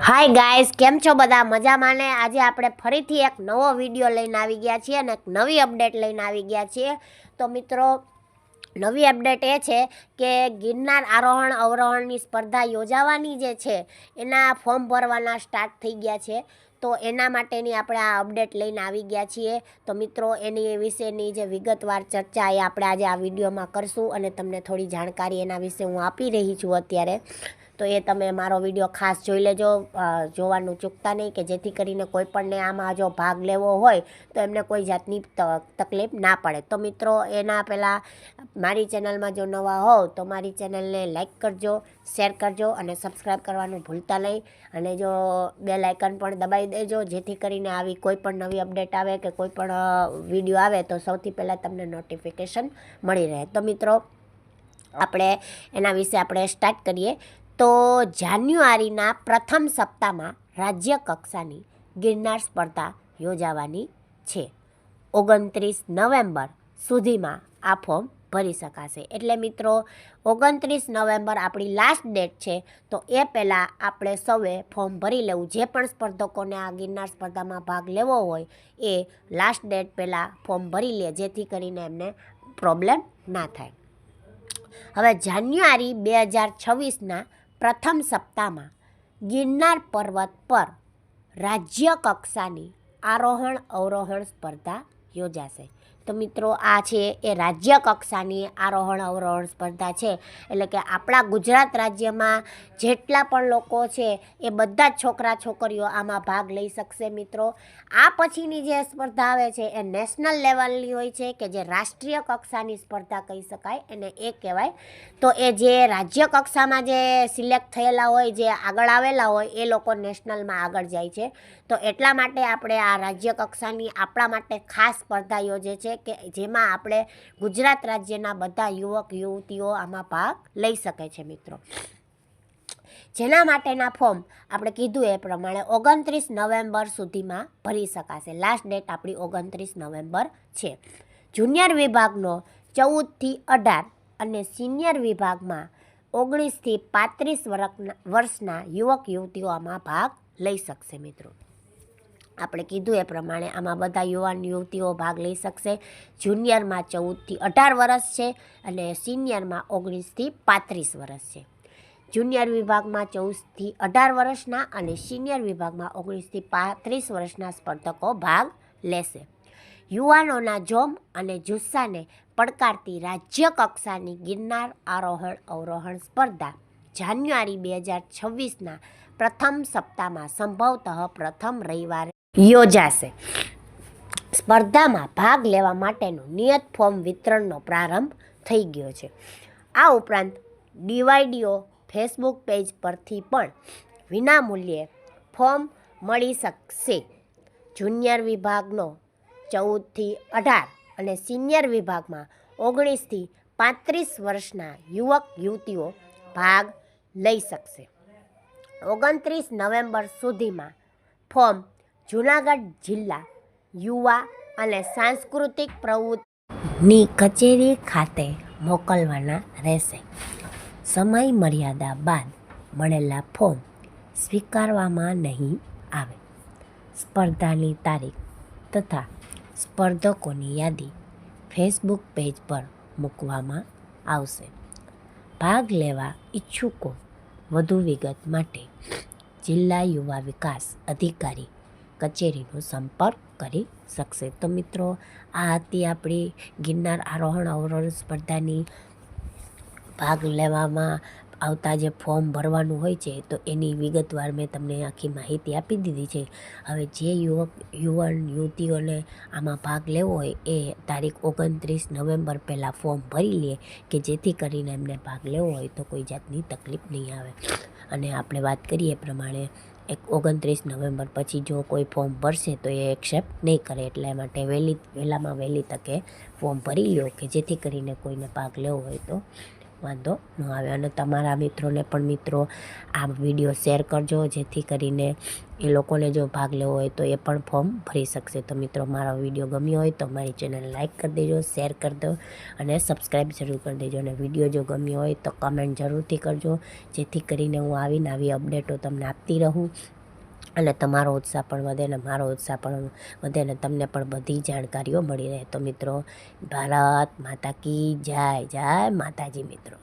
Hi guys, કેમ છો બધા? મજામાં ને? આજે આપણે ફરીથી એક નવો વિડીયો લઈને આવી ગયા છીએ અને એક નવી અપડેટ લઈને આવી ગયા છીએ. તો મિત્રો, નવી અપડેટ એ છે કે ગિરનાર આરોહણ અવરોહણની સ્પર્ધા યોજાવાની જે છે એના ફોર્મ ભરવાના સ્ટાર્ટ થઈ ગયા છે. તો એના માટેની આપણે આ અપડેટ લઈને આવી ગયા છીએ. તો મિત્રો, એની વિશેની જે વિગતવાર ચર્ચા એ આપણે આજે આ વિડીયોમાં કરશું અને તમને થોડી જાણકારી એના વિશે હું આપી રહી છું અત્યારે. તો એ તમે મારો વિડીયો ખાસ જોઈ લેજો, જોવાનું ચૂકતા નહીં, કે જેથી કરીને કોઈ પણને આમાં જો ભાગ લેવો હોય તો એમને કોઈ જાતની તકલીફ ના પડે. તો મિત્રો, એના પહેલાં મારી ચેનલમાં જો નવા હોવ તો મારી ચેનલને લાઈક કરજો, શેર કરજો અને સબસ્ક્રાઈબ કરવાનું ભૂલતા નહીં. અને જો બેલ આઇકન પણ દબાવી દેજો, જેથી કરીને આવી કોઈ પણ નવી અપડેટ આવે કે કોઈ પણ વિડીયો આવે તો સૌથી પહેલાં તમને નોટિફિકેશન મળી રહે. તો મિત્રો, આપણે એના વિશે આપણે સ્ટાર્ટ કરીએ. તો જાન્યુઆરીના પ્રથમ સપ્તાહમાં રાજ્ય કક્ષાની ગિરનાર સ્પર્ધા યોજાવાની છે. 29 નવેમ્બર સુધીમાં આ ફોર્મ ભરી શકાશે. એટલે મિત્રો, 29 નવેમ્બર આપણી લાસ્ટ ડેટ છે. તો એ પહેલાં આપણે સૌએ ફોર્મ ભરી લેવું. જે પણ સ્પર્ધકોને આ ગિરનાર સ્પર્ધામાં ભાગ લેવો હોય એ લાસ્ટ ડેટ પહેલાં ફોર્મ ભરી લે, જેથી કરીને એમને પ્રોબ્લેમ ના થાય. હવે જાન્યુઆરી 2026ના પ્રથમ સપ્તાહમાં ગિરનાર પર્વત પર રાજ્ય કક્ષાની આરોહણ અવરોહણ સ્પર્ધા યોજાશે. તો મિત્રો, આ છે એ રાજ્ય કક્ષાની આરોહણ અવરોહણ સ્પર્ધા છે. એટલે કે આપણા ગુજરાત રાજ્યમાં જેટલા પણ લોકો છે એ બધા જ છોકરા છોકરીઓ આમાં ભાગ લઈ શકશે. મિત્રો, આ પછીની જે સ્પર્ધા આવે છે એ નેશનલ લેવલની હોય છે, કે જે રાષ્ટ્રીય કક્ષાની સ્પર્ધા કહી શકાય એને એ કહેવાય. તો એ જે રાજ્ય કક્ષામાં જે સિલેક્ટ થયેલા હોય, જે આગળ આવેલા હોય, એ લોકો નેશનલમાં આગળ જાય છે. તો એટલા માટે આપણે આ રાજ્ય કક્ષાની આપણા માટે ખાસ સ્પર્ધા યોજે છે, કે જેમાં આપણે ગુજરાત રાજ્યના બધા યુવક યુવતીઓ આમાં ભાગ લઈ શકે છે. મિત્રો, જેના માટેના ફોર્મ આપણે કીધું એ પ્રમાણે 29 નવેમ્બર સુધીમાં ભરી શકાશે. લાસ્ટ ડેટ આપણી 29 નવેમ્બર છે. જુનિયર વિભાગનો 14થી 18 અને સિનિયર વિભાગમાં 19થી 35 વર્ષના યુવક યુવતીઓ આમાં ભાગ લઈ શકશે. મિત્રો, આપણે કીધું એ પ્રમાણે આમાં બધા યુવાન યુવતીઓ ભાગ લઈ શકશે. જુનિયરમાં 14થી 18 વર્ષ છે અને સિનિયરમાં 19થી 35 વર્ષ છે. જુનિયર વિભાગમાં 14થી 18 વર્ષના અને સિનિયર વિભાગમાં 19થી 35 વર્ષના સ્પર્ધકો ભાગ લેશે. યુવાનોના જોમ અને જુસ્સાને પડકારતી રાજ્ય કક્ષાની ગિરનાર આરોહણ અવરોહણ સ્પર્ધા જાન્યુઆરી 2026ના પ્રથમ સપ્તાહમાં સંભવતઃ પ્રથમ રવિવારે યોજાશે. સ્પર્ધામાં ભાગ લેવા માટેનું નિયત ફોર્મ વિતરણનો પ્રારંભ થઈ ગયો છે. આ ઉપરાંત ડીવાયડીઓ ફેસબુક પેજ પરથી પણ વિનામૂલ્યે ફોર્મ મળી શકશે. જુનિયર વિભાગનો 14થી 18 અને સિનિયર વિભાગમાં 19થી 35 વર્ષના યુવક યુવતીઓ ભાગ લઈ શકશે. 29 નવેમ્બર સુધીમાં ફોર્મ જૂનાગઢ જિલ્લા યુવા અને સાંસ્કૃતિક પ્રવૃત્તિની કચેરી ખાતે મોકલવાના રહેશે. સમય મર્યાદા બાદ મળેલા ફોર્મ સ્વીકારવામાં નહીં આવે. સ્પર્ધાની તારીખ તથા સ્પર્ધકોની યાદી ફેસબુક પેજ પર મૂકવામાં આવશે. ભાગ લેવા ઈચ્છુકો વધુ વિગત માટે જિલ્લા યુવા વિકાસ અધિકારી કચેરીનો સંપર્ક કરી શકશે. તો મિત્રો, આ હતી આપણી ગિરનાર આરોહણ અવરોહણ સ્પર્ધાની ભાગ લેવામાં આવતા જે ફોર્મ ભરવાનું હોય છે, તો એની વિગતવાર મેં તમને આખી માહિતી આપી દીધી છે. હવે જે યુવાન યુવતીઓને આમાં ભાગ લેવો હોય એ તારીખ 29 નવેમ્બર પહેલાં ફોર્મ ભરી લે, કે જેથી કરીને એમને ભાગ લેવો હોય તો કોઈ જાતની તકલીફ નહીં આવે. અને આપણે વાત કરીએ એ પ્રમાણે 29 નવેમ્બર પછી જો કોઈ ફોર્મ ભરશે તો એ એક્સેપ્ટ નહીં કરે. એટલે માટે વહેલામાં વહેલી તકે ફોર્મ ભરી લો, કે જેથી કરીને કોઈને ભાગ લેવો હોય તો વાંધો ન આવે. અને તમારા મિત્રોને પણ મિત્રો આ વિડીયો શેર કરજો, જેથી કરીને એ લોકોને જો ભાગ લેવો હોય તો એ પણ ફોર્મ ભરી શકશે. તો મિત્રો મારો વિડીયો ગમ્યો હોય તો મારી ચેનલ લાઇક કરી દેજો, શેર કરી દો અને સબસ્ક્રાઈબ જરૂર કરી દેજો. અને વિડીયો જો ગમ્યો હોય તો કમેન્ટ જરૂરથી કરજો, જેથી કરીને હું આવી અપડેટો તમને આપતી રહું અને તમારો ઉત્સાહ પણ વધે ને મારો ઉત્સાહ પણ વધે ને તમને પણ બધી જાણકારીઓ મળી રહે. તો મિત્રો ભારત માતા કી જય, જય માતાજી મિત્રો.